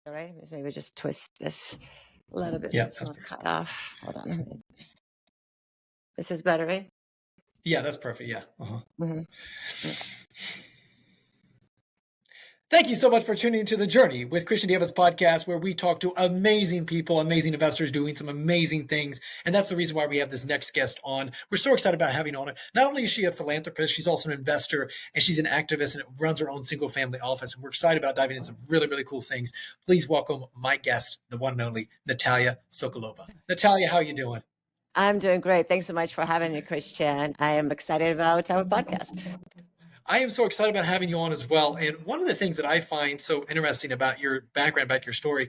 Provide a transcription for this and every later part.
All right, maybe just twist this a little bit so Yeah, it's that's not perfect. cut off. Hold on a minute. This is better, right? Yeah, that's perfect. Yeah. Mm-hmm. Thank you so much for tuning into The Journey with Christian Davis podcast, where we talk to amazing people, amazing investors doing some amazing things. And that's the reason why we have this next guest on. We're so excited about having on her. Not only is she a philanthropist, she's also an investor and she's an activist and runs her own single family office. And we're excited about diving into some really, really cool things. Please welcome my guest, the one and only Natalia Sokolova. Natalia, how are you doing? I'm doing great. Thanks so much for having me, Christian. I am excited about our podcast. I am so excited about having you on as well. And one of the things that I find so interesting about your background, about your story,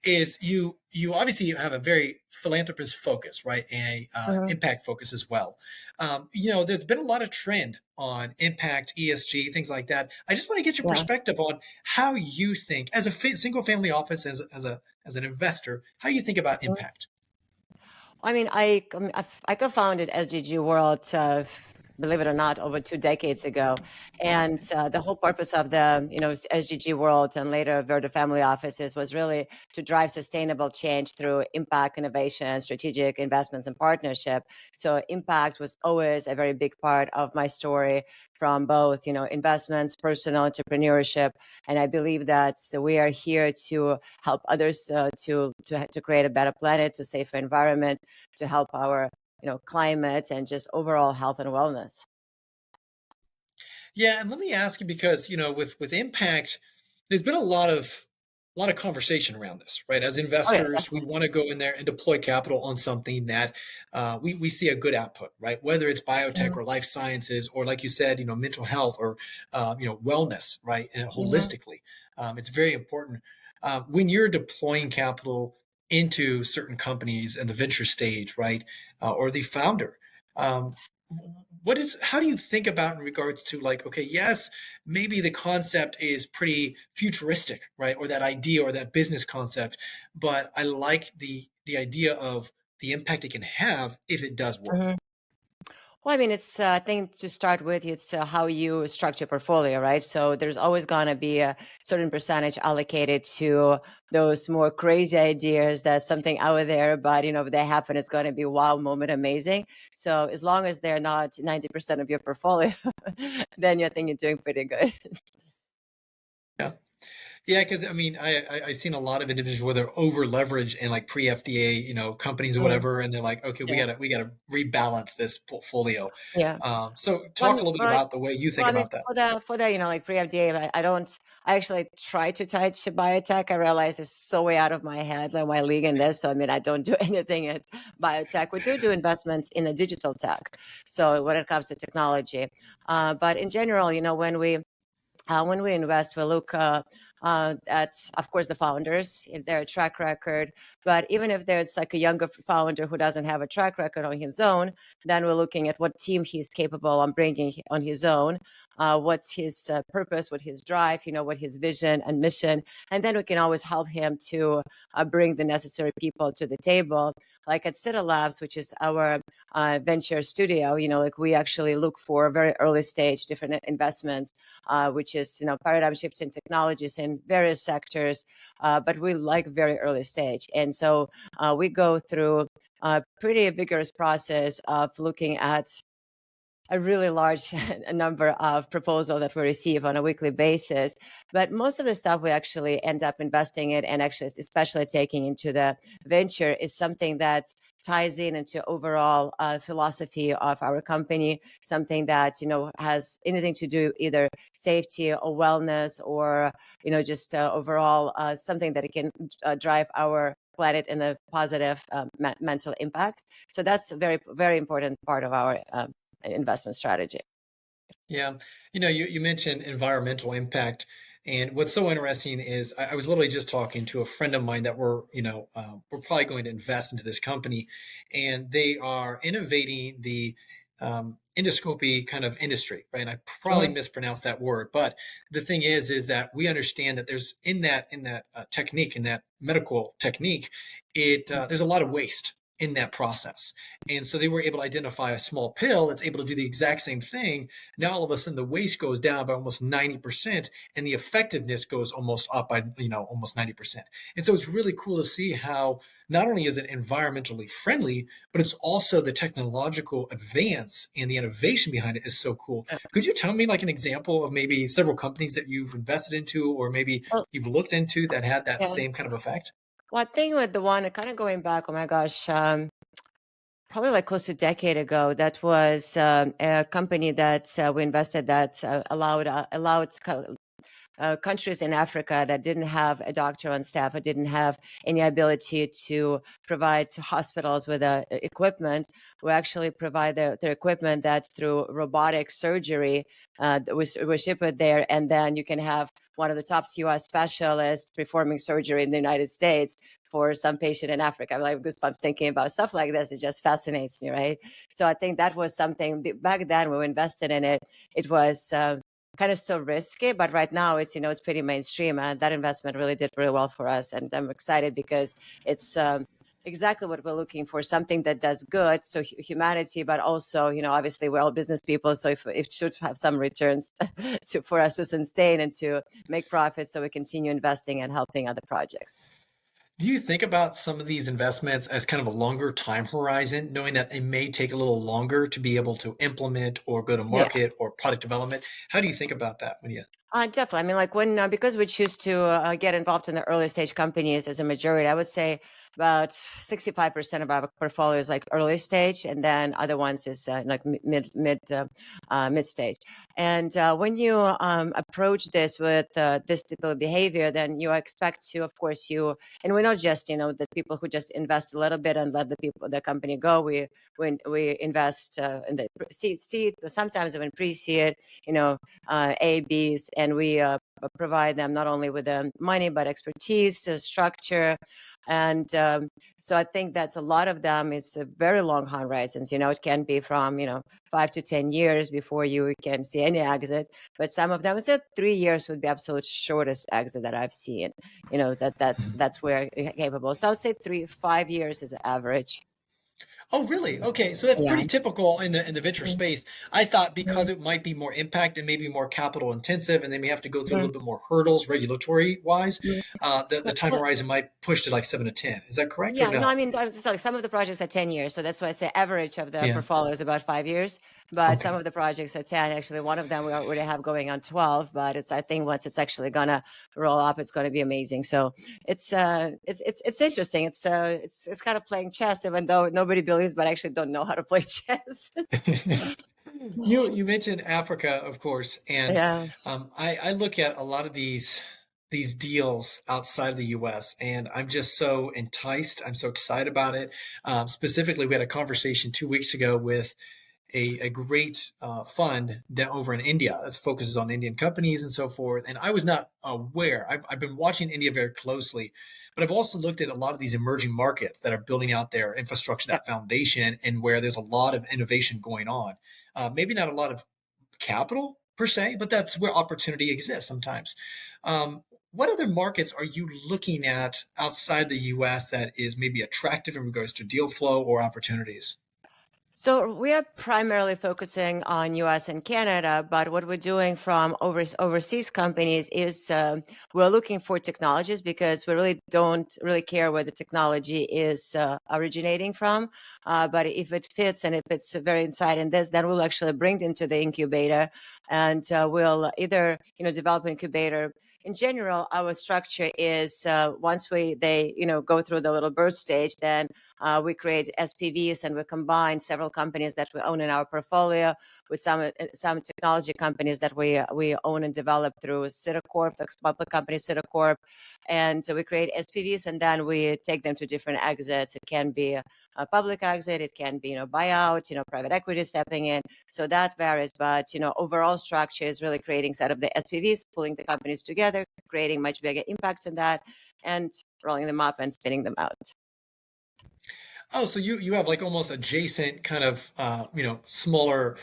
is you obviously have a very philanthropist focus, right, and Mhm. impact focus as well. There's been a lot of trend on impact, ESG, things like that. I just want to get your Yeah. perspective on how you think, as a single family office, as an investor, how you think about Mhm. impact. I mean, I co-founded SGG World, believe it or not, over 2 decades ago, and the whole purpose of the SGG World and later Verda Family Offices was really to drive sustainable change through impact, innovation, strategic investments, and partnership. So impact was always a very big part of my story, from both investments, personal entrepreneurship, and I believe that we are here to help others to create a better planet, to safer environment, to help our climate and just overall health and wellness. Yeah, and let me ask you because with impact, there's been a lot of conversation around this, right? As Oh yeah, investors, we definitely. want to go in there and deploy capital on something that we see a good output, right? Whether it's biotech Mhm. or life sciences, or like you said, mental health or wellness, right? And Mhm. holistically, it's very important when you're deploying capital into certain companies in the venture stage, right, or the founder. Um, how do you think about in regards to, like, okay, yes, maybe the concept is pretty futuristic, right, or that idea or that business concept, but I like the idea of the impact it can have if it does work. Mhm. Well, I mean, it's I think to start with, it's how you structure your portfolio, right? So there's always going to be a certain percentage allocated to those more crazy ideas, that's something out there, but if they happen, it's going to be wow moment, amazing. So as long as they're not 90% of your portfolio, then you think you're doing pretty good. Yeah. Yeah, because I mean, I've seen a lot of individuals where they're over leveraged and like pre FDA, companies or Mm, whatever, and they're like, okay, we yeah, gotta we gotta rebalance this portfolio. yeah. So Well, I talk a mean, little bit well, about the way you think Well, I mean, about that. for the like pre-FDA, I don't. I actually try to touch biotech. I realize it's so way out of my head, like my league in this. So I mean, I don't do anything at biotech. We do investments in the digital tech. So when it comes to technology, but in general, when we invest, we look at, of course, the founders, their track record. But even if there's like a younger founder who doesn't have a track record on his own, then we're looking at what team he's capable of bringing on his own, what's his purpose, what his drive, what his vision and mission. And then we can always help him to bring the necessary people to the table. Like at Cytta Labs, which is our venture studio, like we actually look for very early stage different investments, which is paradigm shifting technologies in various sectors, but we like very early stage, and so we go through a pretty vigorous process of looking at a really large number of proposals that we receive on a weekly basis. But most of the stuff we actually end up investing in, and actually especially taking into the venture, is something that ties in into overall philosophy of our company, something that has anything to do either safety or wellness, or just overall something that it can drive our planet in a positive mental impact. So that's a very, very important part of our investment strategy. Yeah. You mentioned environmental impact. And what's so interesting is I was literally just talking to a friend of mine that we're probably going to invest into this company. And they are innovating the endoscopy kind of industry, right? And I probably Mhm. mispronounced that word. But the thing is that we understand that there's in that technique, in that medical technique, there's a lot of waste. in that process. And so they were able to identify a small pill that's able to do the exact same thing. Now all of a sudden the waste goes down by almost 90% and the effectiveness goes almost up by, almost 90%. And so it's really cool to see how not only is it environmentally friendly, but it's also the technological advance and the innovation behind it is so cool. Could you tell me like an example of maybe several companies that you've invested into or maybe Well, you've looked into that had that yeah. same kind of effect? Well, I think with the one kind of going back, oh my gosh, probably like close to a decade ago, that was a company that we invested that allowed countries in Africa that didn't have a doctor on staff or didn't have any ability to provide to hospitals with equipment. We actually provide their equipment that through robotic surgery, we ship it there, and then you can have one of the top US specialists performing surgery in the United States for some patient in Africa. I'm like goosebumps thinking about stuff like this. It just fascinates me, right? So I think that was something back then when we invested in it. It was kind of so risky, but right now it's pretty mainstream, and that investment really did really well for us. And I'm excited because it's exactly what we're looking for, something that does good, so humanity, but also obviously we're all business people, so if it should have some returns for us to sustain and to make profits, so we continue investing and helping other projects. Do you think about some of these investments as kind of a longer time horizon, knowing that it may take a little longer to be able to implement or go to Yeah. market or product development? How do you think about that when you? Definitely. I mean, like when because we choose to get involved in the early stage companies as a majority, I would say about 65% of our portfolio is like early stage, and then other ones is like mid stage. And when you approach this with this typical behavior, then you expect to, of course, and we're not just the people who just invest a little bit and let the company go. We invest in the seed, but sometimes even pre-seed, A, Bs, and we provide them not only with the money but expertise, structure, and so I think that's a lot of them. It's a very long horizons. It can be from 5 to 10 years before you can see any exit, but some of them, it's 3 years would be absolute shortest exit that I've seen. That's where capable. So I would say 3 5 years is average. Oh, really? Okay, so that's Yeah. pretty typical in the venture Mhm. space. I thought because Mhm. it might be more impact and maybe more capital intensive, and they may have to go through a Mhm. little bit more hurdles regulatory wise, Mhm. the time Well, horizon might push to like 7 to 10. Is that correct or yeah, no, no? I mean, it's like some of the projects are 10 years. So that's why I say average of the Yeah. portfolio is about 5 years. But some Okay. of the projects are 10. Actually, one of them we already have going on 12. But I think once it's actually gonna roll up, it's gonna be amazing. So it's interesting. It's kind of playing chess, even though nobody believes, but I actually don't know how to play chess. You mentioned Africa, of course, and Yeah. I look at a lot of these deals outside of the U.S. and I'm just so enticed. I'm so excited about it. Specifically, we had a conversation 2 weeks ago with a great fund down over in India that focuses on Indian companies and so forth. And I was not aware. I've been watching India very closely, but I've also looked at a lot of these emerging markets that are building out their infrastructure, Yeah. that foundation, and where there's a lot of innovation going on. Maybe not a lot of capital per se, but that's where opportunity exists sometimes. What other markets are you looking at outside the US that is maybe attractive in regards to deal flow or opportunities? So we are primarily focusing on US and Canada, but what we're doing from overseas companies is we're looking for technologies because we really don't really care where the technology is originating from. But if it fits and if it's very inside in this, then we'll actually bring it into the incubator, and we'll either develop an incubator. In general, our structure is once they go through the little birth stage, then we create SPVs, and we combine several companies that we own in our portfolio with some technology companies that we own and develop through Cytta Corp, the public company Cytta Corp. And so we create SPVs, and then we take them to different exits. It can be a public exit, it can be buyout, private equity stepping in. So that varies, but overall structure is really creating set of the SPVs, pulling the companies together, creating much bigger impact in that, and rolling them up and spinning them out. Oh, so you have like almost adjacent kind of smaller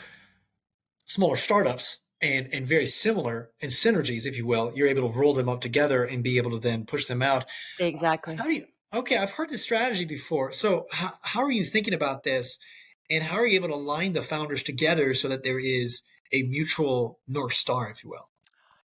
startups and very similar and synergies, if you will. You're able to roll them up together and be able to then push them out. Exactly. How do you Okay, I've heard this strategy before. So how are you thinking about this? And how are you able to align the founders together so that there is a mutual North Star, if you will?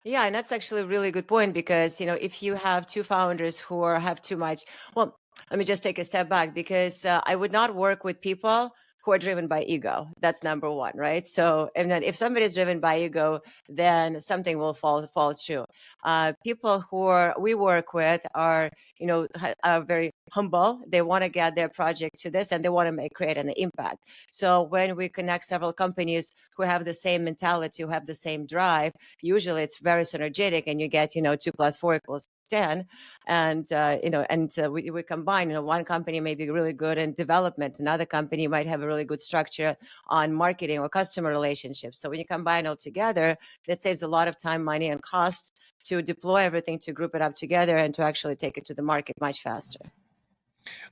Yeah, and that's actually a really good point because, if you have two founders who have too much, well, let me just take a step back because I would not work with people who are driven by ego. That's number one, right? So, and then if somebody is driven by ego, then something will fall through. People we work with are, are very humble. They want to get their project to this and they want to create an impact. So when we connect several companies who have the same mentality, who have the same drive, usually it's very synergetic and you get 2 + 4 = 10. And we combine, one company may be really good in development, another company might have a really good structure on marketing or customer relationships. So when you combine all together, that saves a lot of time, money, and cost to deploy everything, to group it up together, and to actually take it to the market much faster.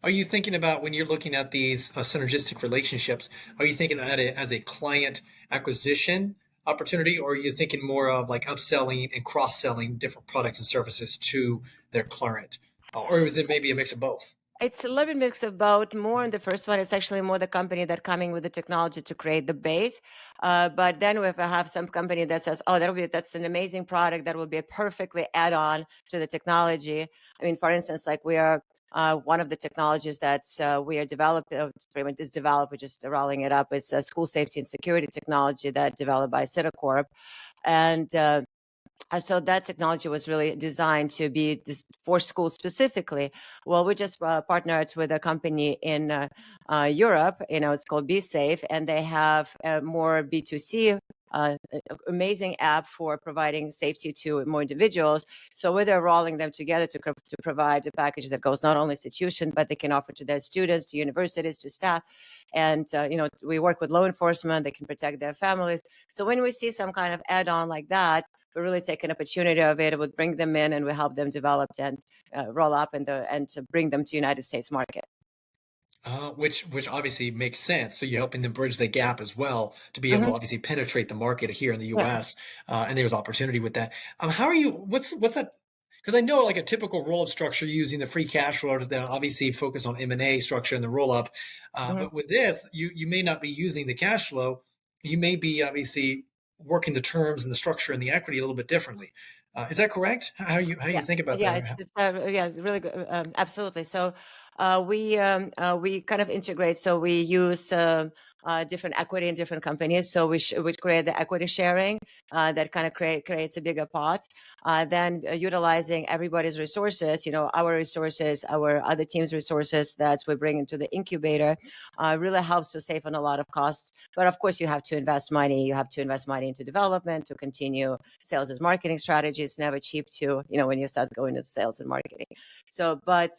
Are you thinking about when you're looking at these synergistic relationships, are you thinking at it as a client acquisition opportunity, or are you thinking more of like upselling and cross-selling different products and services to their client? Or is it maybe a mix of both? It's a little bit mix of both. More in the first one, it's actually more the company that coming with the technology to create the base. But then if I have some company that says, "Oh, that's an amazing product that will be a perfectly add-on to the technology." I mean, for instance, like we are one of the technologies that we are developing, pretty much is developed, we're just rolling it up. It's a school safety and security technology that developed by Cytta Corp, and so that technology was really designed to be for schools specifically. Well, we just partnered with a company in Europe. It's called Be Safe, and they have a more B2C amazing app for providing safety to more individuals. So we're rolling them together to provide a package that goes not only institutions, but they can offer to their students, to universities, to staff. And, we work with law enforcement. They can protect their families. So when we see some kind of add-on like that, we really take an opportunity of it. We bring them in and we help them develop and roll up and to bring them to United States market. Which obviously makes sense. So you're helping them bridge the gap as well to be able to Hmm. obviously penetrate the market here in the Yeah. U.S. And there's opportunity with that. How are you? What's that? Because I know like a typical roll up structure using the free cash flow to then obviously focus on M&A structure and the roll up. Hmm. But with this, you may not be using the cash flow. You may be obviously working the terms and the structure and the equity a little bit differently. Is that correct? How you Yeah, think about yeah, that? it's yeah, really good, absolutely. So we kind of integrate. So we use different equity in different companies. So we create the equity sharing that kind of creates a bigger pot. Then utilizing everybody's resources, our resources, our other team's resources that we bring into the incubator, really helps to save on a lot of costs. But of course, you have to invest money. You have to invest money into development to continue sales as marketing strategy. It's never cheap to, when you start going to sales and marketing. So, but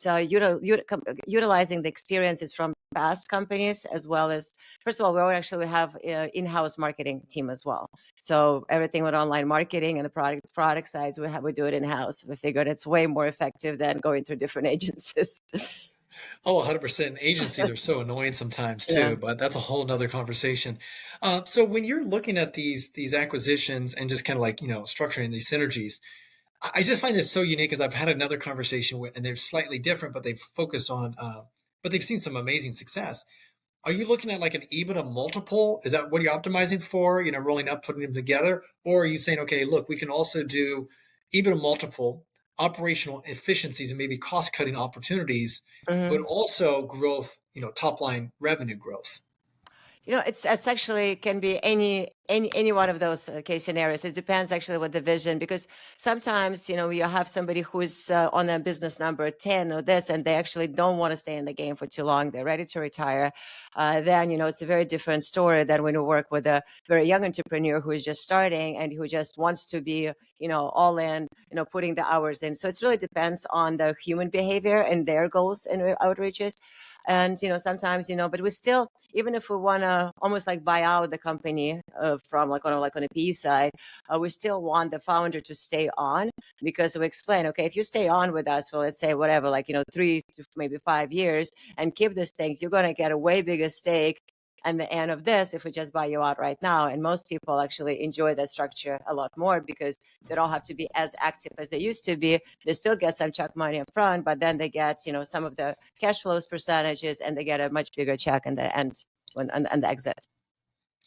utilizing the experiences from past companies, as well as, first of all, we have in-house marketing team as well. So everything with online marketing and the product sides, we do it in-house. We figured it's way more effective than going through different agencies. Oh, 100%. Agencies are so annoying sometimes Yeah. too, but that's a whole nother conversation. So when you're looking at these acquisitions and just kind of like, structuring these synergies, I just find this so unique because I've had another conversation with, and they're slightly different, but they focus on, but they've seen some amazing success. Are you looking at like an EBITDA multiple? Is that what you're optimizing for, rolling up, putting them together? Or are you saying, okay, look, we can also do EBITDA multiple, operational efficiencies, and maybe cost cutting opportunities, but Mhm. also growth, top line revenue growth? It's actually can be any one of those case scenarios. It depends actually what the vision, because sometimes you have somebody who's on a business number 10 or this, and they actually don't want to stay in the game for too long. They're ready to retire. Then it's a very different story than when you work with a very young entrepreneur who is just starting and who just wants to be all in, putting the hours in. So it really depends on the human behavior and their goals and outreaches. And sometimes but we still, even if we want to almost like buy out the company from like on a PE side, we still want the founder to stay on, because we explain, okay, if you stay on with us for, let's say, whatever, like 3 to maybe 5 years, and keep this thing, you're going to get a way bigger stake And the end of this, if we just buy you out right now, and most people actually enjoy that structure a lot more because they don't have to be as active as they used to be. They still get some check money up front, but then they get, some of the cash flows percentages, and they get a much bigger check in the end and the exit.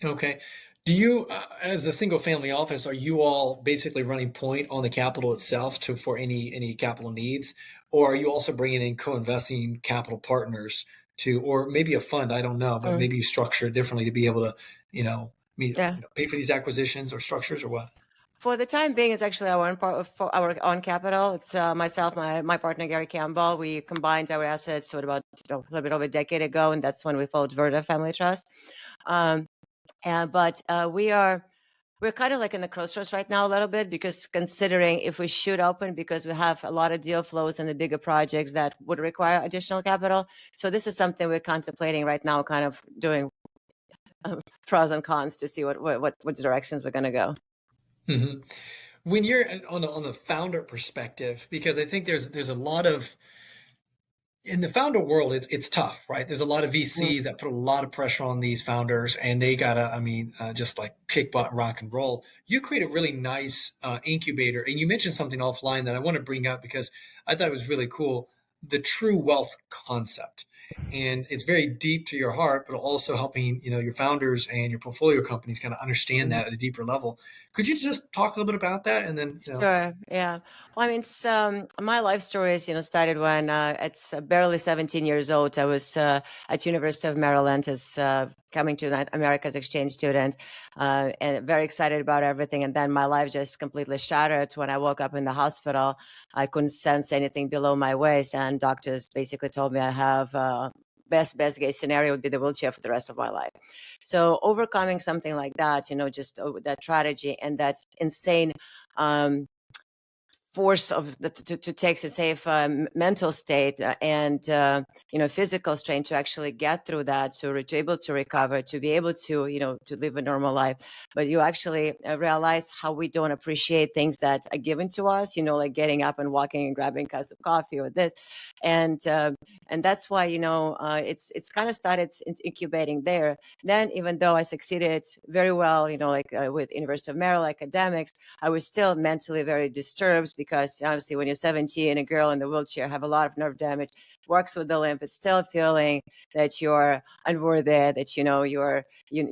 Okay. Do you, as a single family office, are you all basically running point on the capital itself for any capital needs, or are you also bringing in co-investing capital partners to, or maybe a fund? I don't know, but maybe you structure it differently to be able to, Yeah. pay for these acquisitions or structures or what? For the time being, it's actually our own for our own capital. It's myself, my partner Gary Campbell. We combined our assets about a little bit over a decade ago, and that's when we followed Verda Family Trust. But we're kind of like in the crossroads right now a little bit, because considering if we should open, because we have a lot of deal flows and the bigger projects that would require additional capital. So this is something we're contemplating right now, kind of doing pros and cons to see what directions we're going to go. Mm-hmm. When you're on the founder perspective, because I think there's a lot of, in the founder world, it's tough, right? There's a lot of VCs that put a lot of pressure on these founders, and they gotta, just like kick butt, rock and roll. You create a really nice incubator, and you mentioned something offline that I want to bring up because I thought it was really cool. The TrueWealth concept, and it's very deep to your heart, but also helping your founders and your portfolio companies kind of understand that at a deeper level. Could you just talk a little bit about that, and then Sure. Yeah. Well, I mean, it's, my life story is, started when it's barely 17 years old. I was at University of Maryland as coming to America's exchange student, and very excited about everything. And then my life just completely shattered when I woke up in the hospital. I couldn't sense anything below my waist, and doctors basically told me I have best case scenario would be the wheelchair for the rest of my life. So overcoming something like that, just that tragedy and that insane um, force of to take a safe mental state and physical strain to actually get through that, to be able to recover, to be able to to live a normal life. But you actually realize how we don't appreciate things that are given to us, like getting up and walking and grabbing a cup of coffee or this, and that's why it's kind of started incubating there. Then, even though I succeeded very well, with University of Maryland academics, I was still mentally very disturbed, because obviously when you're 17, a girl in the wheelchair, have a lot of nerve damage, works with the limp, it's still feeling that you're unworthy, that you're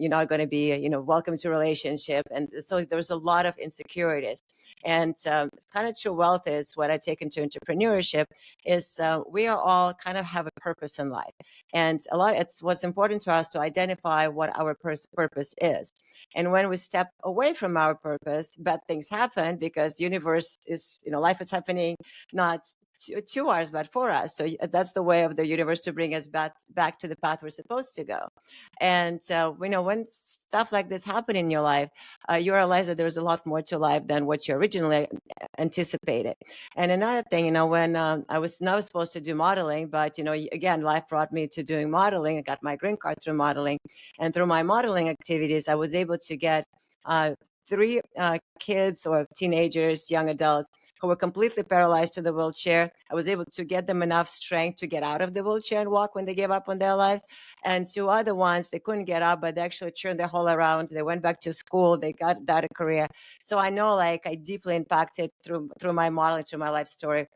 not going to be welcome to relationship, and so there's a lot of insecurities. And it's kind of TrueWealth is what I take into entrepreneurship is we are all kind of have a purpose in life, and it's what's important to us to identify what our purpose is. And when we step away from our purpose, bad things happen, because universe is, life is happening not to us, but for us. So that's the way of the universe to bring us back to the path we're supposed to go. And when stuff like this happen in your life, you realize that there's a lot more to life than what you originally anticipated. And another thing, when I was not supposed to do modeling, but again, life brought me to doing modeling. I got my green card through modeling, and through my modeling activities, I was able to get 3 kids or teenagers, young adults, who were completely paralyzed to the wheelchair. I was able to get them enough strength to get out of the wheelchair and walk when they gave up on their lives. And 2 other ones, they couldn't get up, but they actually turned their whole around. They went back to school. They got a career. So I know, I deeply impacted through my modeling, through my life story,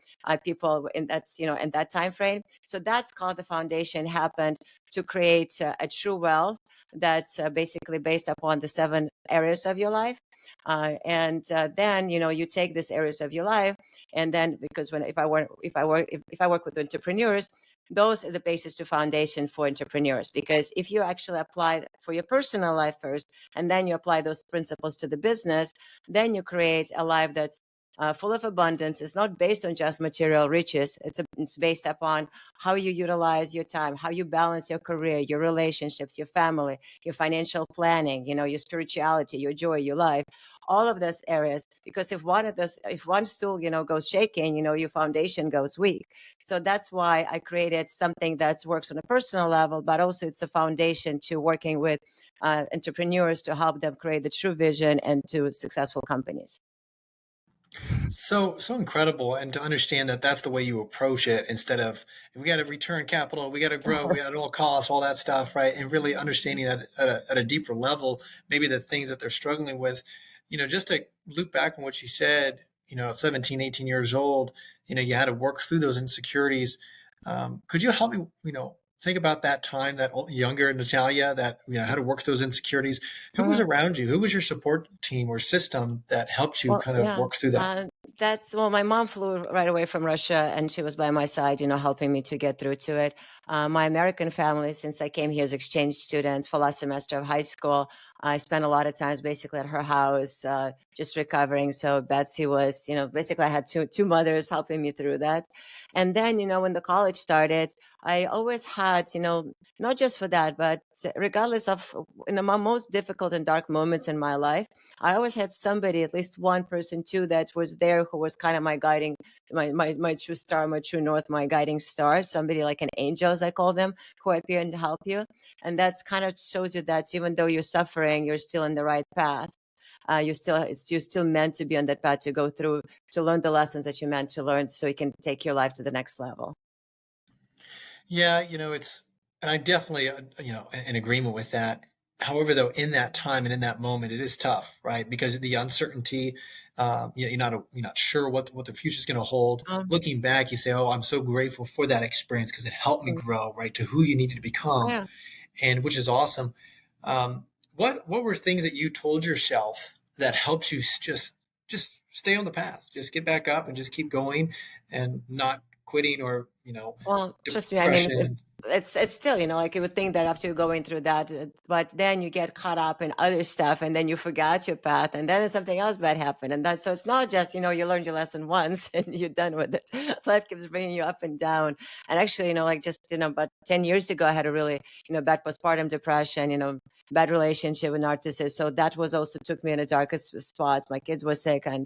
people in that time frame. So that's called the foundation happened to create a TrueWealth that's basically based upon the 7 areas of your life. And then you take these areas of your life, and then, because if I work with entrepreneurs, those are the basis to foundation for entrepreneurs. Because if you actually apply for your personal life first, and then you apply those principles to the business, then you create a life that's full of abundance. It's not based on just material riches. It's based upon how you utilize your time, how you balance your career, your relationships, your family, your financial planning, your spirituality, your joy, your life, all of those areas. Because if one stool, goes shaking, your foundation goes weak. So that's why I created something that works on a personal level, but also it's a foundation to working with entrepreneurs to help them create the true vision and to successful companies. So incredible, and to understand that that's the way you approach it instead of we got to return capital, we got to grow, we got at all costs, all that stuff, right? And really understanding at a deeper level, maybe the things that they're struggling with. Just to loop back on what you said, at 17, 18 years old, you had to work through those insecurities. Could you help me, think about that time, that younger Natalia that had to work those insecurities? Who was Mhm. around you? Who was your support team or system that helped you Well, kind of yeah, work through that? my mom flew right away from Russia, and she was by my side, helping me to get through to it. My American family, since I came here as exchange students for last semester of high school, I spent a lot of times basically at her house, just recovering. So Betsy was, basically I had two mothers helping me through that. And then, when the college started, I always had, not just for that, but regardless of in the most difficult and dark moments in my life, I always had somebody, at least one person too, that was there who was kind of my guiding, my true star, my true north, my guiding star. Somebody like an angel, as I call them, who appear and help you. And that's kind of shows you that even though you're suffering, you're still in the right path. You're still meant to be on that path to go through to learn the lessons that you're meant to learn, so you can take your life to the next level. Yeah, and I definitely, in agreement with that. However, though, in that time and in that moment, it is tough, right? Because of the uncertainty, you're not sure what the future is going to hold. Um, Looking back, you say, "Oh, I'm so grateful for that experience because it helped me mm, grow, right, to who you needed to become," yeah. and which is awesome. What were things that you told yourself that helped you just stay on the path, just get back up and just keep going, and not quitting or Well, trust me, I mean, depression? it's still, like you would think that after you're going through that, but then you get caught up in other stuff, and then you forgot your path, and then something else bad happened, and so it's not just, you learned your lesson once and you're done with it. Life keeps bringing you up and down. And actually, like just, about 10 years ago, I had a really, bad postpartum depression, bad relationship with narcissist. So that was also took me in the darkest spots. My kids were sick, but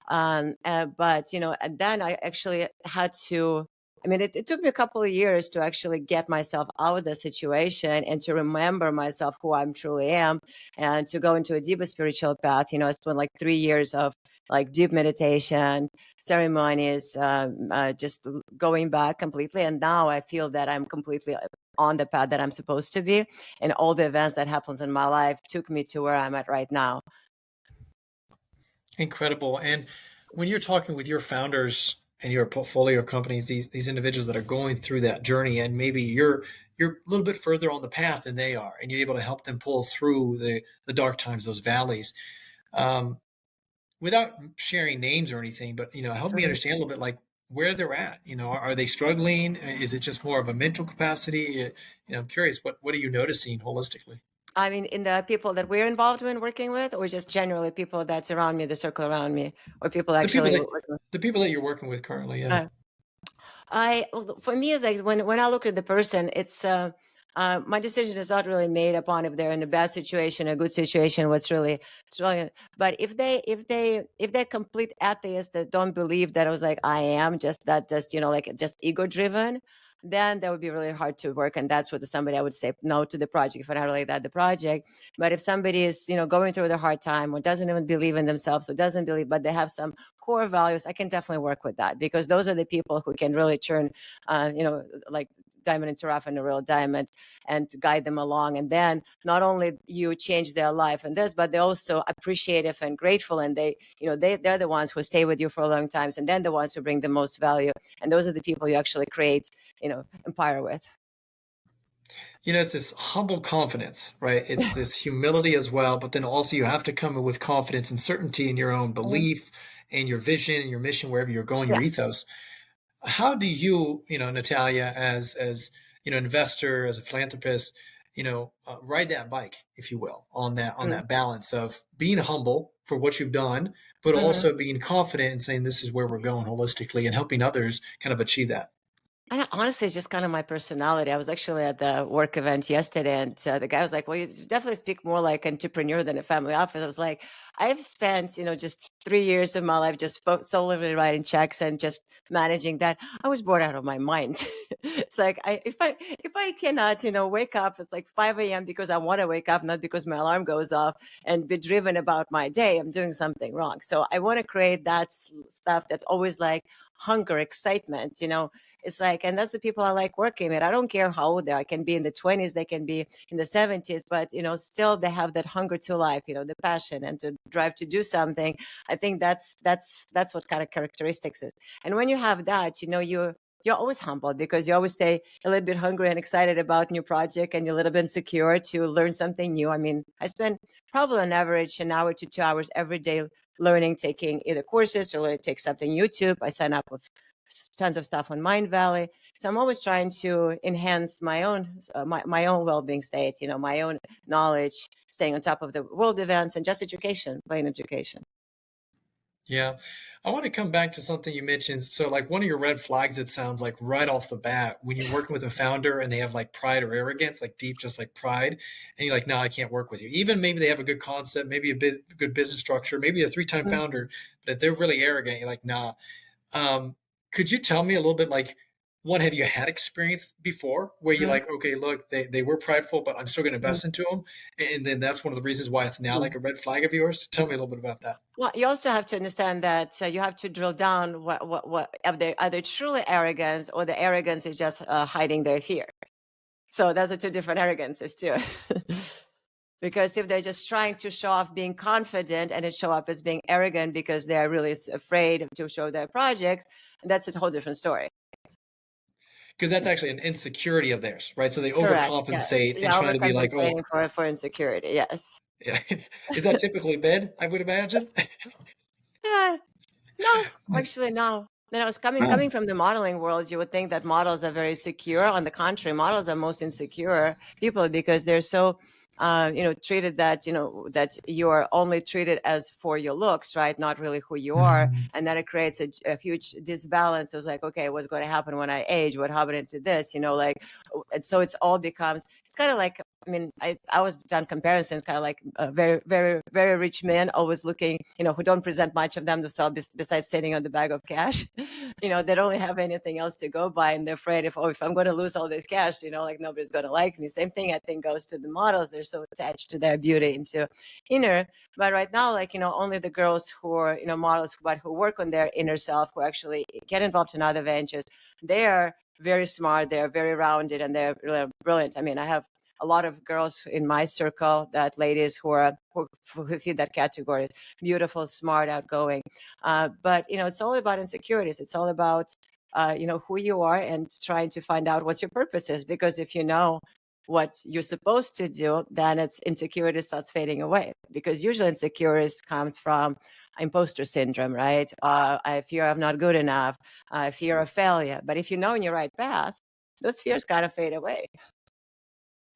and then I actually had to. I mean, it took me a couple of years to actually get myself out of the situation and to remember myself who I truly am, and to go into a deeper spiritual path. I spent like 3 years of like deep meditation ceremonies, just going back completely. And now I feel that I'm completely on the path that I'm supposed to be. And all the events that happens in my life took me to where I'm at right now. Incredible. And when you're talking with your founders and your portfolio companies, these individuals that are going through that journey, and maybe you're a little bit further on the path than they are, and you're able to help them pull through the dark times, those valleys. Um, Without sharing names or anything, but help me Mhm. understand a little bit like where they're at. Are they struggling? Is it just more of a mental capacity? I'm curious, what are you noticing holistically? I mean, in the people that we're involved in working with, or just generally people that's around me, the circle around me, or people The people actually that working with. the people that you're working with currently, yeah. Uh, well, for me, like when I look at the person, it's my decision is not really made upon if they're in a bad situation, a good situation. It's really. But if they're complete atheists that don't believe that I was like I am just like just ego driven, then that would be really hard to work. And that's what somebody I would say no to the project if I not really that the project. But if somebody is going through the hard time or doesn't even believe in themselves or doesn't believe, but they have some core values, I can definitely work with that, because those are the people who can really turn, like diamond into rough and a real diamond, and guide them along. And then not only you change their life and this, but they're also appreciative and grateful. And they're the ones who stay with you for a long time. And then the ones who bring the most value. And those are the people you actually create, empire with. It's this humble confidence, right? It's this humility as well, but then also you have to come in with confidence and certainty in your own Mhm. belief and your vision and your mission, wherever you're going, your Yeah. ethos. How do you, Natalia, as investor, as a philanthropist, ride that bike, if you will, on Mm-hmm. that balance of being humble for what you've done, but Mm-hmm. also being confident and saying this is where we're going holistically and helping others kind of achieve that. And honestly, it's just kind of my personality. I was actually at the work event yesterday, and the guy was like, "Well, you definitely speak more like entrepreneur than a family office." I was like, "I've spent, just 3 years of my life just solely writing checks and just managing that. I was bored out of my mind. It's like if I cannot, wake up at like 5 a.m. because I want to wake up, not because my alarm goes off, and be driven about my day, I'm doing something wrong. So I want to create that stuff that's always like hunger, excitement, it's like, and that's the people I like working with. I don't care how old they are. I can be in the 20s, they can be in the 70s, but still they have that hunger to life, the passion and to drive to do something. I think that's what kind of characteristics is. And when you have that, you're always humbled because you always stay a little bit hungry and excited about new project, and you're a little bit insecure to learn something new. I mean, I spend probably on average an hour to 2 hours every day learning, taking either courses or learning, take something YouTube. I sign up with tons of stuff on Mind Valley. So I'm always trying to enhance my own my own well-being state, my own knowledge, staying on top of the world events, and just education, plain education. Yeah. I want to come back to something you mentioned. So, like, one of your red flags, it sounds like right off the bat, when you're working with a founder and they have like pride or arrogance, like deep, just like pride, and you're like, no, I can't work with you. Even maybe they have a good concept, maybe a good business structure, maybe a three-time Mm, founder, but if they're really arrogant, you're like, nah. Um, could you tell me a little bit like, one, have you had experience before where you're mm, like, okay, look, they were prideful, but I'm still going to mm, invest into them, and then that's one of the reasons why it's now like mm. a red flag of yours? Tell me a little bit about that. Well, you also have to understand that you have to drill down what are they truly arrogance, or the arrogance is just hiding their fear. So those are two different arrogances too. Because if they're just trying to show off being confident and it show up as being arrogant because they're really afraid to show their projects, that's a whole different story. Because that's actually an insecurity of theirs, right? So they Correct. Yeah. overcompensate and Yeah. try to be like, oh, Overcompensating for insecurity. Yes. yeah. Is that typically bid, I would imagine? Yeah. No, actually, no. It's coming from the modeling world. You would think that models are very secure. On the contrary, models are most insecure people because they're so, treated that that you are only treated as for your looks, right? Not really who you are, Mhm. and that it creates a huge disbalance. It was like, okay, what's going to happen when I age? What happened to this? Like, and so it's all becomes. It's kind of like, I mean, I was done comparison, kind of like very, very, very rich men always looking, who don't present much of them themselves besides sitting on the bag of cash. They don't have anything else to go by, and they're afraid if I'm going to lose all this cash, like nobody's going to like me. Same thing I think goes to the models. They're so attached to their beauty into inner. But right now, like, only the girls who are, models, but who work on their inner self, who actually get involved in other ventures, they're very smart, they're very rounded, and they're really brilliant. I mean, I have a lot of girls in my circle, that ladies who fit that category, beautiful, smart, outgoing. But it's all about insecurities. It's all about who you are and trying to find out what your purpose is. Because if you know what you're supposed to do, then it's insecurity starts fading away. Because usually insecurities comes from imposter syndrome, right? I fear I'm not good enough. I fear of failure. But if you know in your right path, those fears kind of fade away.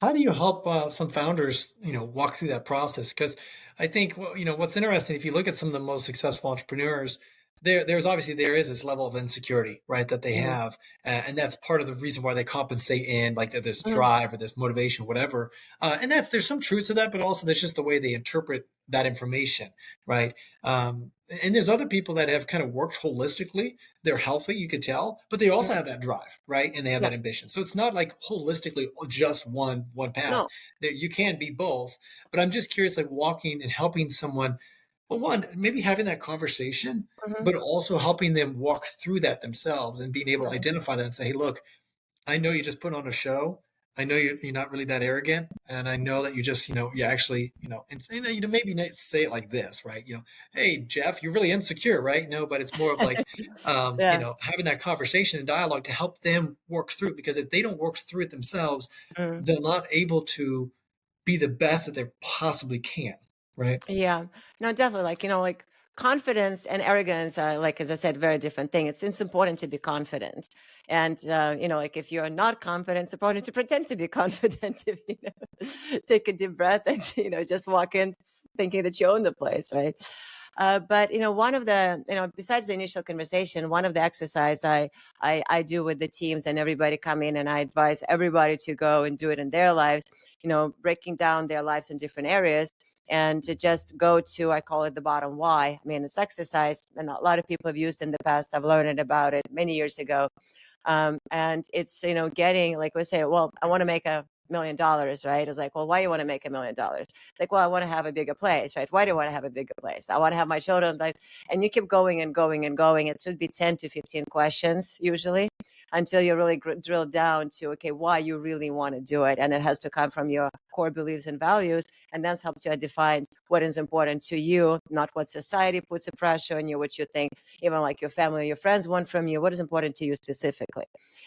How do you help some founders, walk through that process? Because I think, well, what's interesting, if you look at some of the most successful entrepreneurs, there is this level of insecurity, right, that they Mhm, have, and that's part of the reason why they compensate in like this mhm, drive or this motivation, whatever. And there's some truth to that, but also that's just the way they interpret that information, right? And there's other people that have kind of worked holistically. They're healthy, you could tell, but they also mhm. have that drive, right? And they have Yeah. that ambition. So it's not like holistically just one path. No. That you can be both. But I'm just curious, like walking and helping someone. Well, one, maybe having that conversation, Mhm, but also helping them walk through that themselves and being able to mhm. identify that and say, hey, look, I know you just put on a show. I know you're not really that arrogant, and I know that you just, you actually, and maybe not say it like this, right? Hey Jeff, you're really insecure, right? No, but it's more of like, Yeah. having that conversation and dialogue to help them work through it. Because if they don't work through it themselves, Mm. they're not able to be the best that they possibly can, right? Yeah. No, definitely. Like, like confidence and arrogance are, like, as I said, very different thing. It's important to be confident. And, like if you're not confident, it's important to pretend to be confident. If take a deep breath and, just walk in thinking that you own the place, right? But one of the besides the initial conversation, one of the exercise I do with the teams and everybody come in, and I advise everybody to go and do it in their lives. Breaking down their lives in different areas, and to just go to, I call it the bottom why. I mean, it's exercise, and a lot of people have used in the past. I've learned about it many years ago. And it's, getting, like we say, well, I want to make $1 million, right? It's like, well, why you want to make $1 million? Like, well, I want to have a bigger place, right? Why do I want to have a bigger place? I want to have my children, like, and you keep going and going and going. It should be 10 to 15 questions usually, until you really drill down to, okay, why you really want to do it. And it has to come from your core beliefs and values. And that's helps you define what is important to you, not what society puts a pressure on you, what you think, even like your family, your friends want from you, what is important to you specifically.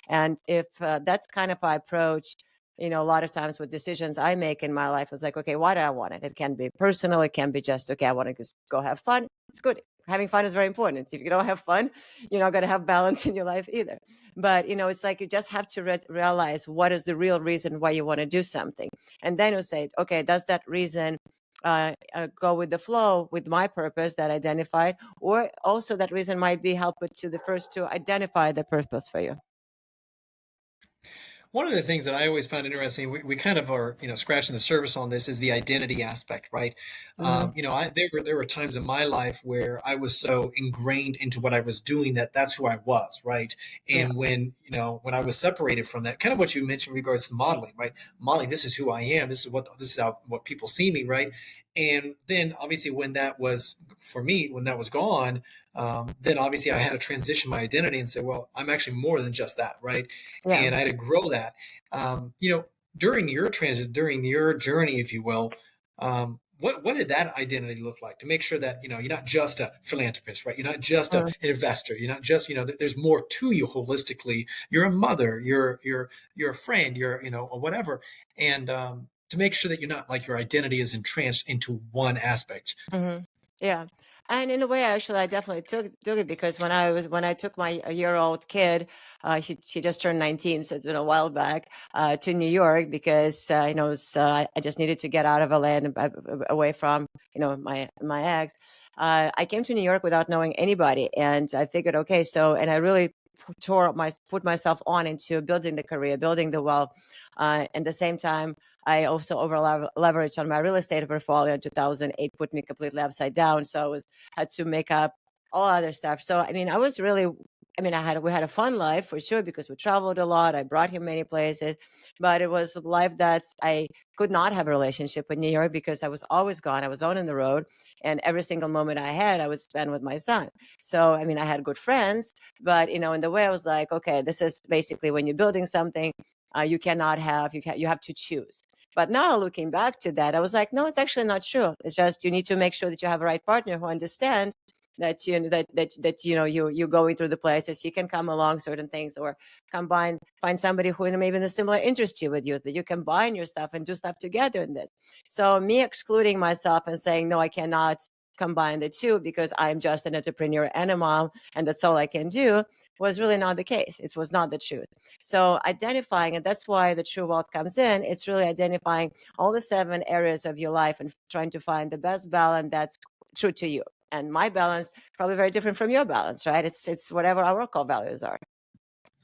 And if that's kind of our approach, a lot of times with decisions I make in my life is like, okay, why do I want it? It can be personal. It can be just, okay, I want to just go have fun. It's good. Having fun is very important. If you don't have fun, you're not going to have balance in your life either. But, it's like you just have to realize what is the real reason why you want to do something. And then you say, okay, does that reason go with the flow with my purpose that I identified? Or also that reason might be helpful to the first to identify the purpose for you. One of the things that I always found interesting, we kind of are, scratching the surface on this, is the identity aspect, right? There were times in my life where I was so ingrained into what I was doing that's who I was, right? And when I was separated from that, kind of what you mentioned in regards to modeling, right? Modeling, this is who I am. This is how what people see me, right? And then obviously when that was gone, then obviously I had to transition my identity and say, well, I'm actually more than just that, right? Yeah. And I had to grow that. During your during your journey, if you will, what did that identity look like to make sure that you're not just a philanthropist, right? You're not just an investor. You're not just there's more to you holistically. You're a mother. You're a friend. You're or whatever. And to make sure that you're not like your identity is entranced into one aspect. Mm-hmm. Yeah. And in a way, actually, I definitely took it, because when I took my year-old kid, he just turned 19, so it's been a while back, to New York, because I just needed to get out of LA and away from my ex. I came to New York without knowing anybody, and I figured, okay, and I really put myself on into building the career, building the wealth. At the same time, I also over leveraged on my real estate portfolio in 2008, put me completely upside down. So had to make up all other stuff. So, I mean, we had a fun life for sure, because we traveled a lot. I brought him many places, but it was a life that I could not have a relationship with New York, because I was always gone. I was on the road, and every single moment I had, I would spend with my son. So, I mean, I had good friends, but, in the way I was like, okay, this is basically when you're building something, you have to choose. But now looking back to that, I was like, no, it's actually not true. It's just you need to make sure that you have a right partner who understands that you're going through the places. You can come along certain things, or find somebody who maybe in a similar interest to you with you, that you combine your stuff and do stuff together in this. So me excluding myself and saying, no, I cannot combine the two because I'm just an entrepreneur and a mom, and that's all I can do, was really not the case. It was not the truth. So identifying, and that's why the TrueWealth comes in. It's really identifying all the 7 areas of your life and trying to find the best balance that's true to you. And my balance probably very different from your balance, right? It's whatever our core values are.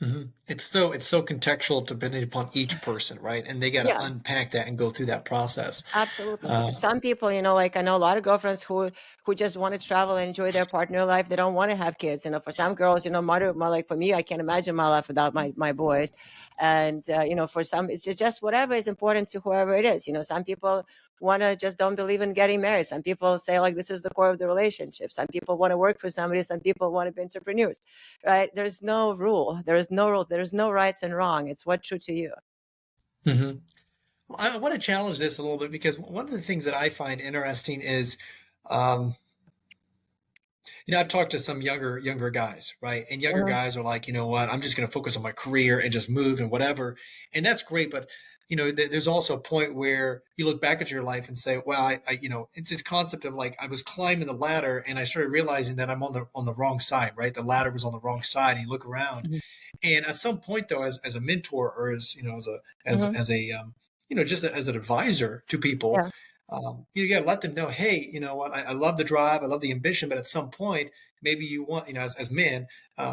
Mm-hmm. It's so contextual depending upon each person, right? And they got to Yeah. unpack that and go through that process. Absolutely. Some people, like I know a lot of girlfriends who just want to travel and enjoy their partner life. They don't want to have kids. For some girls, like for me, I can't imagine my life without my boys. And for some, it's just whatever is important to whoever it is. Some people just don't believe in getting married. Some people say like this is the core of the relationship. Some people want to work for somebody. Some people want to be entrepreneurs, right? There's no rule. There is no rule. There's no rights and wrong. It's what's true to you. Mm-hmm. Well, I want to challenge this a little bit, because one of the things that I find interesting is, I've talked to some younger guys, right? And younger guys are like, you know what, I'm just going to focus on my career and just move and whatever. And that's great. But, there's also a point where you look back at your life and say, well, I it's this concept of like, I was climbing the ladder and I started realizing that I'm on the wrong side, right? The ladder was on the wrong side, and you look around. Mm-hmm. And at some point though, as a mentor, or as, as a, just as an advisor to people, You got to let them know, hey, you know what, I love the drive, I love the ambition, but at some point, maybe you want, as men,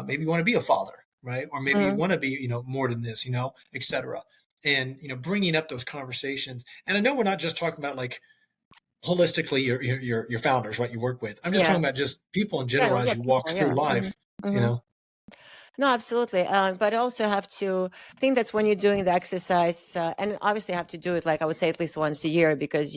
maybe you want to be a father, right? Or maybe you Mhm. want to be, more than this, etc. And, bringing up those conversations. And I know we're not just talking about like holistically your founders, what you work with. I'm just Yeah. talking about just people in Yeah, general no, as yeah, you walk people, through yeah. life, you Mhm. know. No, absolutely. But also have to I think that's when you're doing the exercise, and obviously have to do it, like I would say, at least once a year, because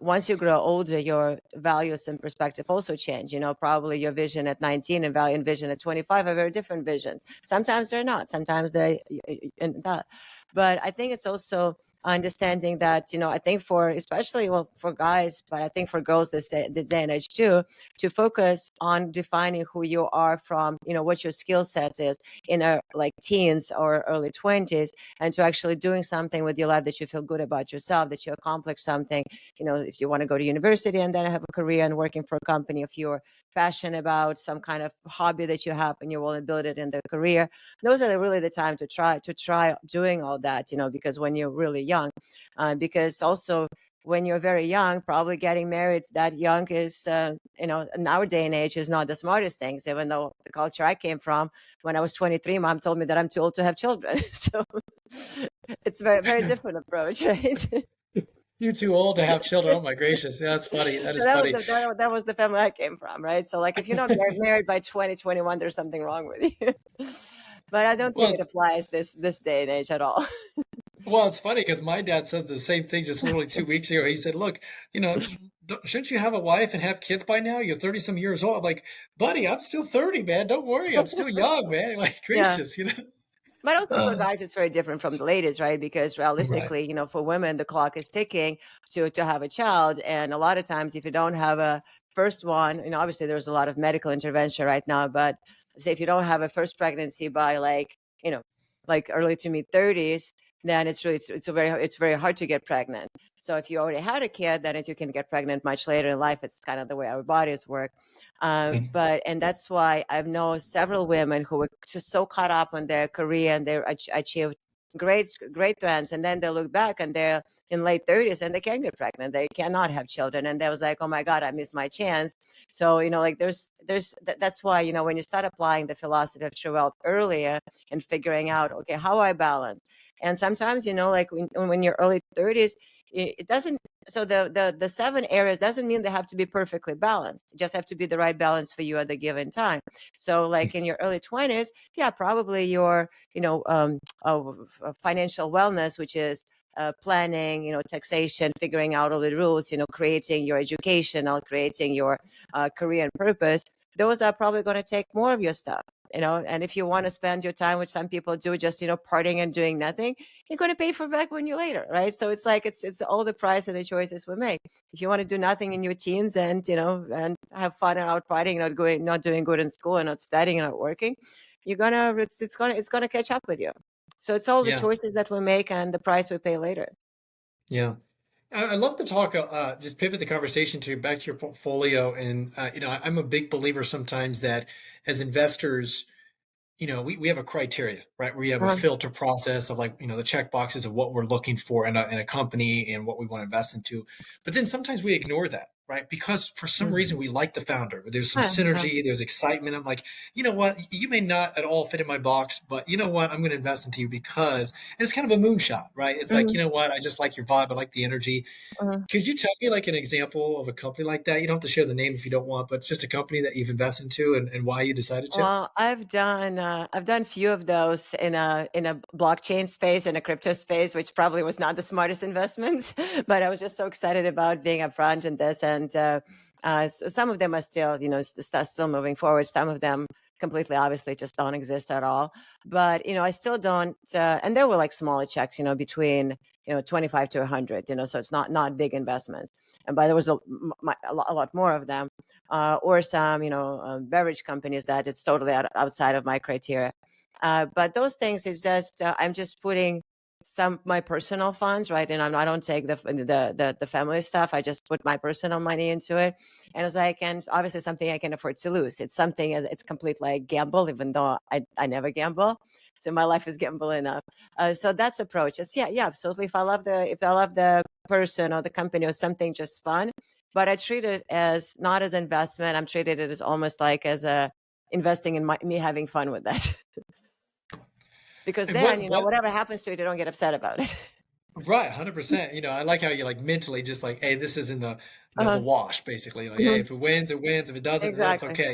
once you grow older, your values and perspective also change. Probably your vision at 19 and value and vision at 25 are very different visions. Sometimes they're not. Sometimes and that. But I think it's also understanding that, I think for especially, well, for guys, but I think for girls this day and age too, to focus on defining who you are from, what your skill set is in like teens or early 20s, and to actually doing something with your life that you feel good about yourself, that you accomplish something. If you want to go to university and then have a career and working for a company, if you're passionate about some kind of hobby that you have and you want to build it in the career, those are really the time to try doing all that, because when you're really young, because also when you're very young, probably getting married that young is, in our day and age, is not the smartest things, even though the culture I came from, when I was 23, mom told me that I'm too old to have children. So it's very, very different approach, right? You're too old to have children. Oh my gracious, yeah, that's funny. That So is funny. that was the family I came from, right? So like if you're not married by 2021, there's something wrong with you. But I don't Well, think it applies this day and age at all. it's funny because my dad said the same thing just literally 2 weeks ago. He said, "Look, shouldn't you have a wife and have kids by now? You're 30 some years old." I'm like, "Buddy, I'm still 30, man. Don't worry, I'm still young, man." Like, Yeah. gracious. But also for Uh, guys, it's very different from the ladies, right? Because right. realistically, for women, the clock is ticking to have a child, and a lot of times, if you don't have a first one, obviously there's a lot of medical intervention right now, but say if you don't have a first pregnancy by you know, like early to mid 30s, then it's very hard to get pregnant. So if you already had a kid, then you can get pregnant much later in life. It's kind of the way our bodies work. And that's why I've known several women who were just so caught up on their career and they achieved great trends, and then they look back and they're in late 30s and they can't get pregnant, they cannot have children, and they was like, oh my god, I missed my chance. So like that's why when you start applying the philosophy of true wealth earlier and figuring out, okay, how I balance. And sometimes like when you're early 30s, it doesn't, so the 7 areas doesn't mean they have to be perfectly balanced. It just have to be the right balance for you at the given time. So like in your early 20s, yeah, probably your financial wellness, which is planning, taxation, figuring out all the rules, creating your educational, creating your career and purpose. Those are probably going to take more of your stuff. And if you want to spend your time, which some people do, just partying and doing nothing, you're going to pay for back when you later, right? So it's like it's all the price of the choices we make. If you want to do nothing in your teens and and have fun and out partying, not doing good in school and not studying and not working, it's gonna catch up with you. So it's all the Yeah. choices that we make and the price we pay later. Yeah. I love to talk, just pivot the conversation to back to your portfolio. And, I'm a big believer sometimes that as investors, we have a criteria, right? We have a Uh-huh. filter process of like, the check boxes of what we're looking for in a company and what we want to invest into. But then sometimes we ignore that, right? Because for some reason Mhm. we like the founder. There's some Yeah, yeah. synergy, there's excitement. I'm like, you know what? You may not at all fit in my box, but you know what? I'm going to invest into you because, and it's kind of a moonshot, right? It's like, Mhm, you know what? I just like your vibe. I like the energy. mhm. Could you tell me like an example of a company like that? You don't have to share the name if you don't want, but just a company that you've invested into and why you decided to? Well, I've done few of those in a blockchain space, in a crypto space, which probably was not the smartest investments, but I was just so excited about being upfront in this. And some of them are still, still moving forward. Some of them completely, obviously, just don't exist at all. But I still don't. And there were like smaller checks, between 25 to 100. So it's not big investments. And but there was a lot more of them, or some, beverage companies that it's totally outside of my criteria. But those things is just I'm just putting some my personal funds, right, and I don't take the family stuff. I just put my personal money into it, and as I can, obviously something I can afford to lose. It's something it's completely like gamble, even though I never gamble. So my life is gamble enough. So that's approach. It's, yeah, absolutely. If I love the person or the company or something just fun, but I treat it as not as investment. I'm treated it as almost like as a investing in me having fun with that. Because And then, what whatever happens to it, I don't get upset about it. right, 100%. I like how you like mentally just like, hey, this is in the Uh-huh. wash, basically. Like, hey, Mhm. if it wins, it wins. If it doesn't, then that's Exactly. okay.